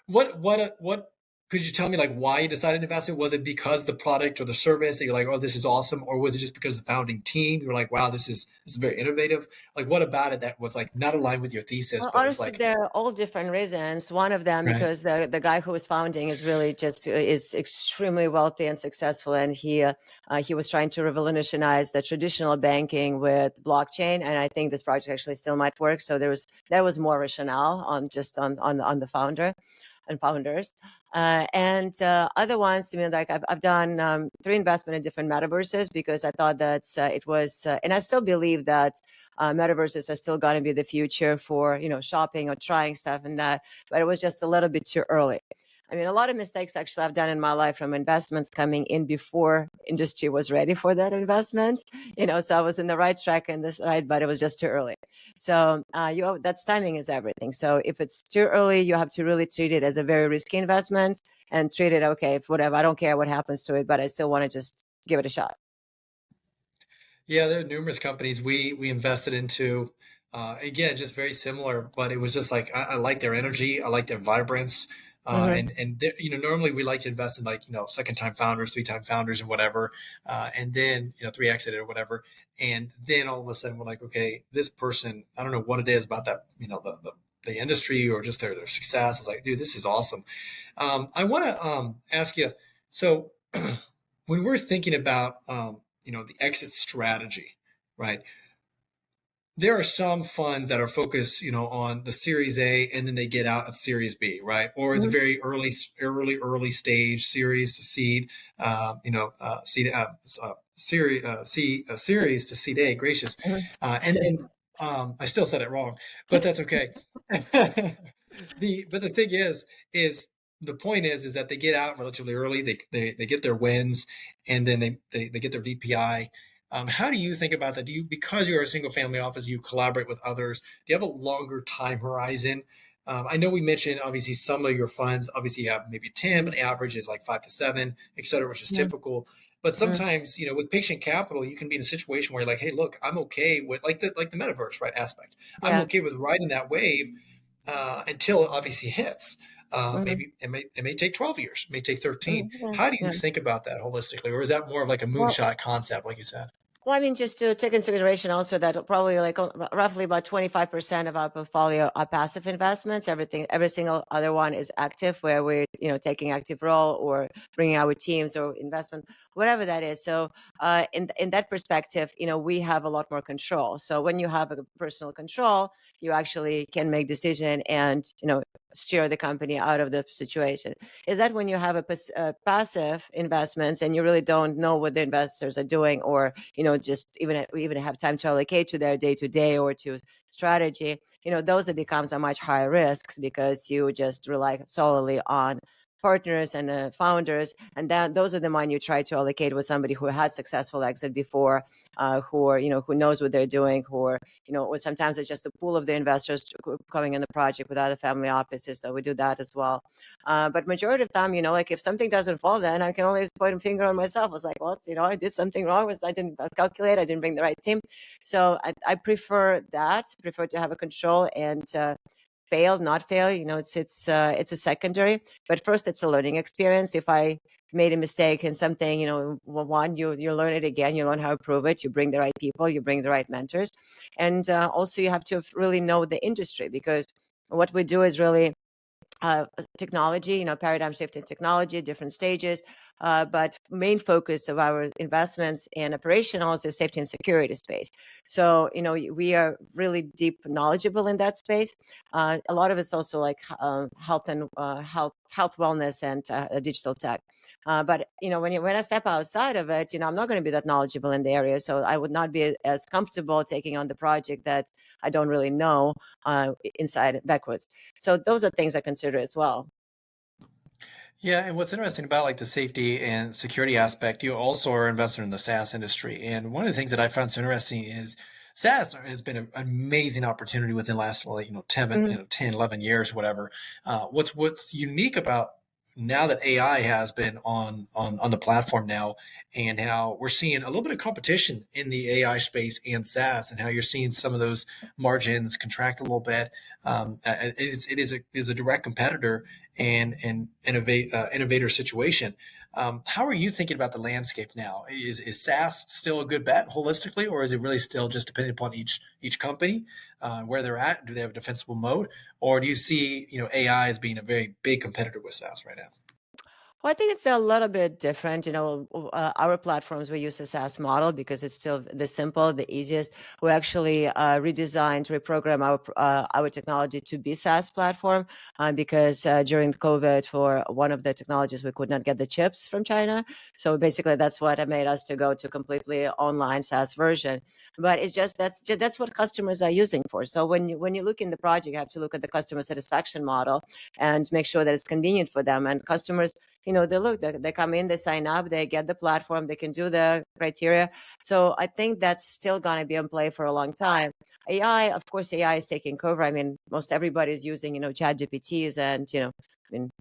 What could you tell me like why you decided to invest in? Was it because the product or the service that you're like, oh, this is awesome, or was it just because of the founding team? You were like, wow, this is very innovative. Like, what about it that was like not aligned with your thesis, Well, but it was honestly, like, there are all different reasons. One of them, right, because the guy who was founding is really just is extremely wealthy and successful, and he was trying to revolutionize the traditional banking with blockchain, and I think this project actually still might work. So there was more rationale on just on the founder and founders. And other ones, like I've done 3 investment in different metaverses because I thought that it was, and I still believe that metaverses are still going to be the future for, shopping or trying stuff and that, but it was just a little bit too early. I mean, a lot of mistakes actually I've done in my life from investments coming in before industry was ready for that investment. So I was in the right track and this right, but it was just too early. So that's timing is everything. So if it's too early, you have to really treat it as a very risky investment and treat it okay. If whatever, I don't care what happens to it, but I still want to just give it a shot. yeah, there are numerous companies we invested into. Again, just very similar, but it was just like I like their energy, I like their vibrance, Mm-hmm. and normally we like to invest in like second time founders, 3 time founders, or whatever, and then 3 exited or whatever, and then all of a sudden we're like, okay, this person, I don't know what it is about that, the industry or just their success. It's like, dude, this is awesome. I want to ask you, so when we're thinking about the exit strategy, right? There are some funds that are focused, on the Series A, and then they get out at Series B, right? Or it's a Mm-hmm. very early stage series to seed, seed, series, series to seed A. Gracious, and then I still said it wrong, but that's okay. But the thing is the point is that they get out relatively early. They get their wins, and then they get their DPI. How do you think about that? Because you're a single family office, you collaborate with others. Do you have a longer time horizon? I know we mentioned obviously some of your funds obviously have maybe 10, but the average is like 5 to 7, et cetera, which is typical. But sometimes, with patient capital, you can be in a situation where you're like, hey, look, I'm okay with like the metaverse, right, aspect. I'm Yeah. okay with riding that wave until it obviously hits. Mm-hmm. Maybe it may take 12 years, it may take 13. Mm-hmm. Yeah. How do you Yeah. think about that holistically, or is that more of like a Well, moonshot concept, like you said? Well, I mean, just to take into consideration also that probably like roughly about 25% of our portfolio are passive investments. Every single other one is active, where we're taking active role or bringing our teams or investment, whatever that is. So in that perspective, we have a lot more control. So when you have a personal control, you actually can make decision and steer the company out of the situation. Is that when you have a passive investments and you really don't know what the investors are doing, or just even have time to allocate to their day to day or to strategy, those it becomes a much higher risks because you just rely solely on partners and founders, and then those are the money you try to allocate with somebody who had successful exit before, who are who knows what they're doing, who are or sometimes it's just a pool of the investors coming in the project without the family offices. So we do that as well. But majority of time, like if something doesn't fall, then I can only point a finger on myself. I was like, well, I did something wrong. I didn't calculate. I didn't bring the right team. So I prefer that. Prefer to have a control and fail, not fail. It's a secondary. But first, it's a learning experience. If I made a mistake in something, one, you learn it again. You learn how to prove it. You bring the right people. You bring the right mentors, and also you have to really know the industry, because what we do is really technology, paradigm shift in technology, different stages. But main focus of our investments and operationals is safety and security space. So, we are really deep knowledgeable in that space. A lot of it's also like health and health, wellness, and digital tech. But when I step outside of it, I'm not going to be that knowledgeable in the area. So I would not be as comfortable taking on the project that I don't really know inside backwards. So those are things I consider as well. Yeah, and what's interesting about like the safety and security aspect, you also are an investor in the SaaS industry. And one of the things that I found so interesting is SaaS has been an amazing opportunity within the last like, 10, Mhm. 10, 11 years, whatever. What's unique about now that AI has been on the platform now, and how we're seeing a little bit of competition in the AI space and SaaS, and how you're seeing some of those margins contract a little bit. It is a direct competitor and innovator situation. How are you thinking about the landscape now? Is SaaS still a good bet holistically, or is it really still just depending upon each company, where they're at? Do they have a defensible mode, or do you see AI as being a very big competitor with SaaS right now? Well, I think it's a little bit different. Our platforms, we use a SaaS model because it's still the simple, the easiest. We actually redesigned, reprogram our technology to be SaaS platform because during COVID, for one of the technologies, we could not get the chips from China. So basically, that's what made us to go to completely online SaaS version. But it's just that's what customers are using for. So when you look in the project, you have to look at the customer satisfaction model and make sure that it's convenient for them. And customers, they come in, they sign up, they get the platform, they can do the criteria. So I think that's still going to be in play for a long time. AI, of course, AI is taking over. I mean, most everybody's using, chat GPTs and,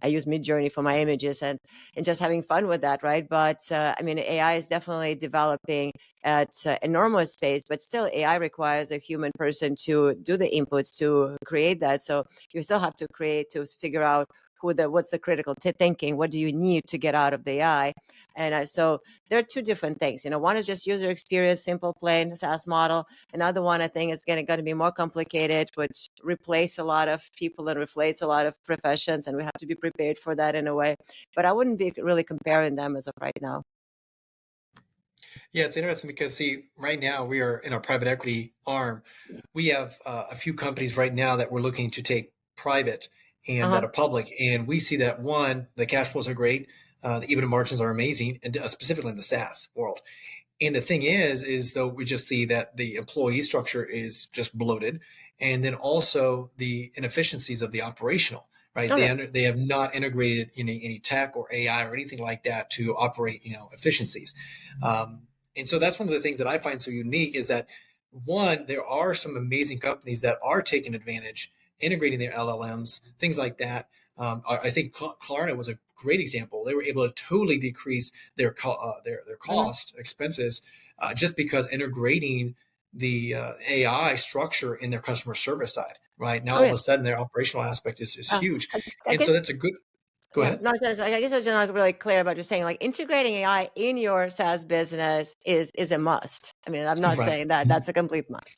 I use Midjourney for my images and just having fun with that, right? But I mean, AI is definitely developing at enormous pace, but still AI requires a human person to do the inputs to create that. So you still have to create to figure out what's the critical thinking, what do you need to get out of the AI. And so there are two different things. One is just user experience, simple plain SaaS model. Another one, I think, is going to be more complicated, which replace a lot of people and replace a lot of professions, and we have to be prepared for that in a way. But I wouldn't be really comparing them as of right now. Yeah, it's interesting because see, right now we are in our private equity arm. We have a few companies right now that we're looking to take private and that Uh-huh. are public, and we see that one, the cash flows are great, the EBITDA margins are amazing, and specifically in the SaaS world. And the thing is though we just see that the employee structure is just bloated, and then also the inefficiencies of the operational. Right, Oh, yeah. they have not integrated any tech or AI or anything like that to operate efficiencies. Um, and so that's one of the things that I find so unique is that one, there are some amazing companies that are taking advantage, integrating their LLMs, things like that. I think Klarna was a great example. They were able to totally decrease their Mhm. cost expenses just because integrating the AI structure in their customer service side. Right now, Oh, all of yeah. a sudden, their operational aspect is Uh, huge, I and so guess that's a good. Go Yeah, ahead. no, I guess I was not really clear about you saying like integrating AI in your SaaS business is a must. I mean, I'm not Right. saying that that's a complete must.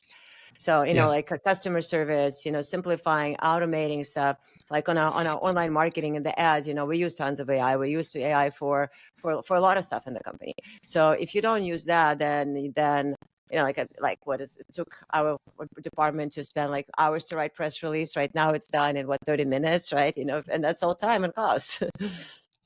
So, Yeah. like a customer service, simplifying, automating stuff, like on our online marketing and the ads, we use tons of AI. We use AI for a lot of stuff in the company. So if you don't use that, then like what is it took our department to spend like hours to write press release. Right now it's done in 30 minutes, right? And that's all time and cost.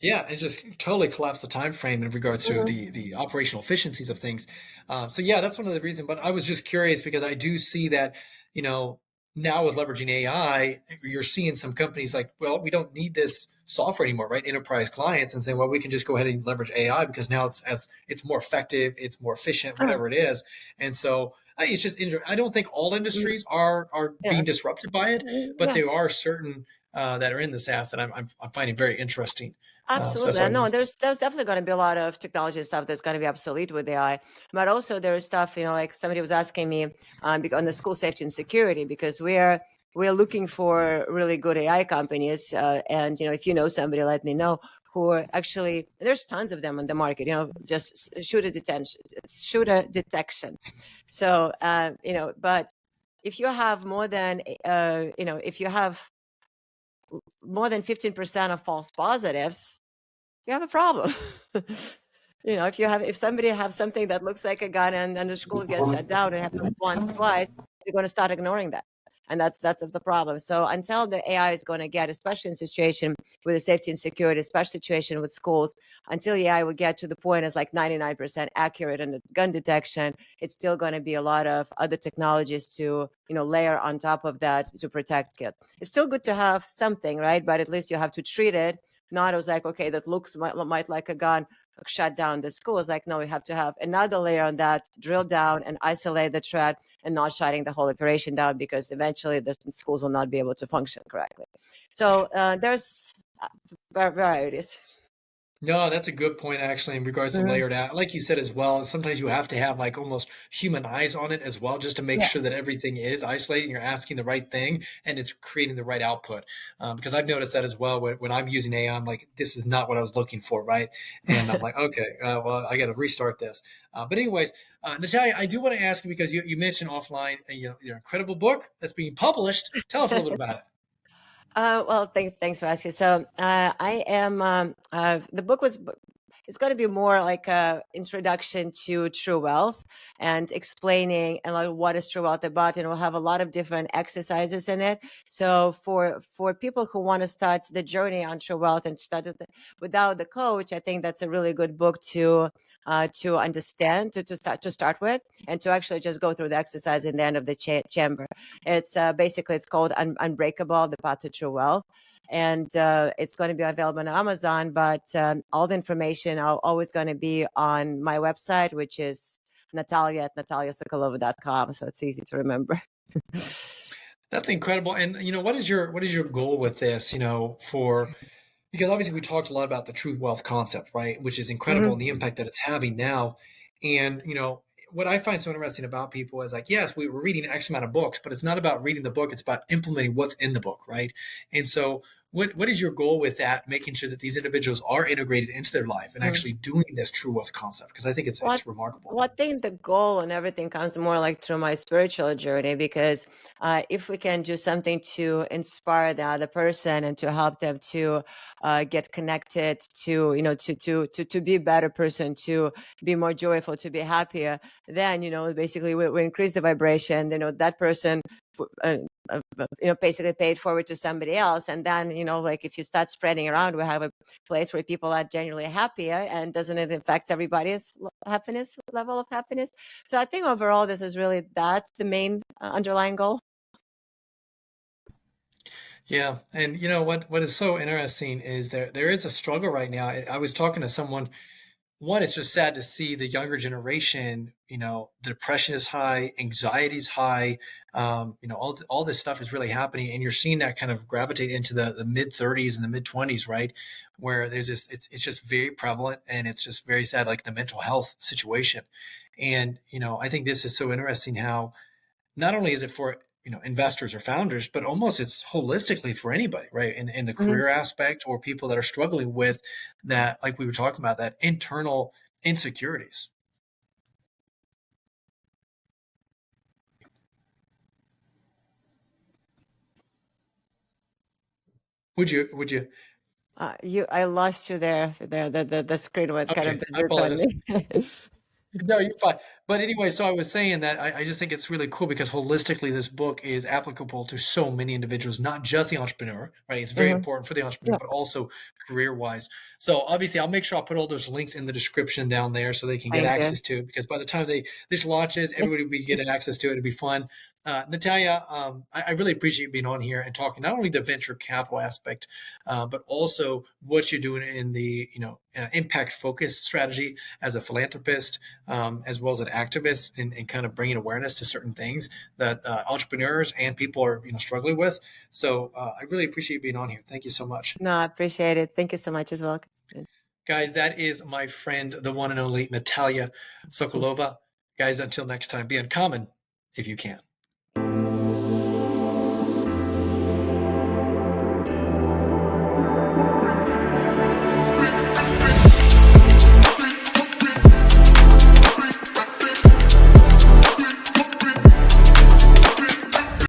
Yeah, and just totally collapse the time frame in regards to Mhm. the operational efficiencies of things. So yeah, that's one of the reasons. But I was just curious because I do see that you know now with leveraging AI, you're seeing some companies like, well, we don't need this software anymore, right? Enterprise clients and saying, well, we can just go ahead and leverage AI because now it's more effective, it's more efficient, Uh, whatever it is. And so it's just I don't think all mm, industries are yeah. being disrupted by it, but Yeah. there are certain that are in the SaaS that I'm finding very interesting. So that's Absolutely. why I I'm. know there's definitely going to be a lot of technology stuff that's going to be obsolete with AI, but also there is stuff, like somebody was asking me on the school safety and security because we're looking for really good AI companies, and if you know somebody, let me know who are actually there's tons of them on the market. Just shooter detection. So but if you have if you have more than 15% of false positives, you have a problem. If somebody have something that looks like a gun and the school gets shut down, it happens once, twice, you're going to start ignoring that. And that's of the problem. So until the AI is going to get, especially in situation with the safety and security, especially situation with schools, until the AI will get to the point as like 99% accurate in the gun detection, it's still going to be a lot of other technologies to, layer on top of that to protect kids. It's still good to have something, right? But at least you have to treat it not as like, okay, that looks might like a gun, shut down the school. It's like, no, we have to have another layer on that, drill down and isolate the threat, and not shutting the whole operation down, because eventually the schools will not be able to function correctly. So there's varieties. No, that's a good point actually in regards to Mhm. layered out. Like you said as well, sometimes you have to have like almost human eyes on it as well, just to make Yeah. sure that everything is isolated and you're asking the right thing and it's creating the right output. Because I've noticed that as well when I'm using AI, I'm like, this is not what I was looking for, right? And I'm like, okay, well, I got to restart this. But anyways, Natalia, I do want to ask you because you mentioned offline, your incredible book that's being published. Tell us a little bit about it. Well, thanks for asking. So I am, the book was, it's going to be more like a introduction to TrueWealth, and explaining and like what is TrueWealth about, and we'll have a lot of different exercises in it. So for people who want to start the journey on TrueWealth and start without the coach, I think that's a really good book to understand, to start with, and to actually just go through the exercise in the end of the chamber. It's basically, it's called Unbreakable: The Path to True Wealth, and it's going to be available on Amazon. But all the information are always going to be on my website, which is Natalia at nataliasokolova.com. So it's easy to remember. That's incredible. And what is your goal with this? For because obviously we talked a lot about the true wealth concept, right? Which is incredible and Mhm. the impact that it's having now. And what I find so interesting about people is like, yes, we're reading X amount of books, but it's not about reading the book; it's about implementing what's in the book, right? And so, what is your goal with that? Making sure that these individuals are integrated into their life and actually doing this true wealth concept, because I think What it's remarkable. I think the goal and everything comes more like through my spiritual journey, because if we can do something to inspire the other person and to help them to get connected, to to be a better person, to be more joyful, to be happier, then basically we increase the vibration. That person uh, basically paid forward to somebody else, and then like if you start spreading around, we have a place where people are genuinely happier, and doesn't it affect everybody's happiness, level of happiness? So I think overall this is really, that's the main underlying goal. Yeah, and what is so interesting is there is a struggle right now. I was talking to someone. One, it's just sad to see the younger generation. The depression is high, anxiety is high. All this stuff is really happening, and you're seeing that kind of gravitate into the mid 30s and the mid 20s, right? Where there's this, it's just very prevalent, and it's just very sad, like the mental health situation. And I think this is so interesting how not only is it for investors or founders, but almost it's holistically for anybody, right? In the Mhm. career aspect, or people that are struggling with that, like we were talking about, that internal insecurities. Would you I lost you there. The screen went kind of Okay, I bizarre on apologize. me. No, you're fine. But anyway, so I was saying that I just think it's really cool because holistically, this book is applicable to so many individuals, not just the entrepreneur, right? It's very Mhm. important for the entrepreneur, Yeah, but also career wise. So obviously, I'll make sure I'll put all those links in the description down there so they can get thank you. access to it. Because by the time this launches, everybody will be getting access to it. It'll be fun. Natalia, I really appreciate you being on here and talking not only the venture capital aspect, but also what you're doing in the impact focus strategy as a philanthropist, as well as an activist, and kind of bringing awareness to certain things that entrepreneurs and people are struggling with. So I really appreciate you being on here. Thank you so much, No, I appreciate it. Thank you so much as well. guys. That is my friend, the one and only Natalia Sokolova. Guys, until next time, be uncommon if you can.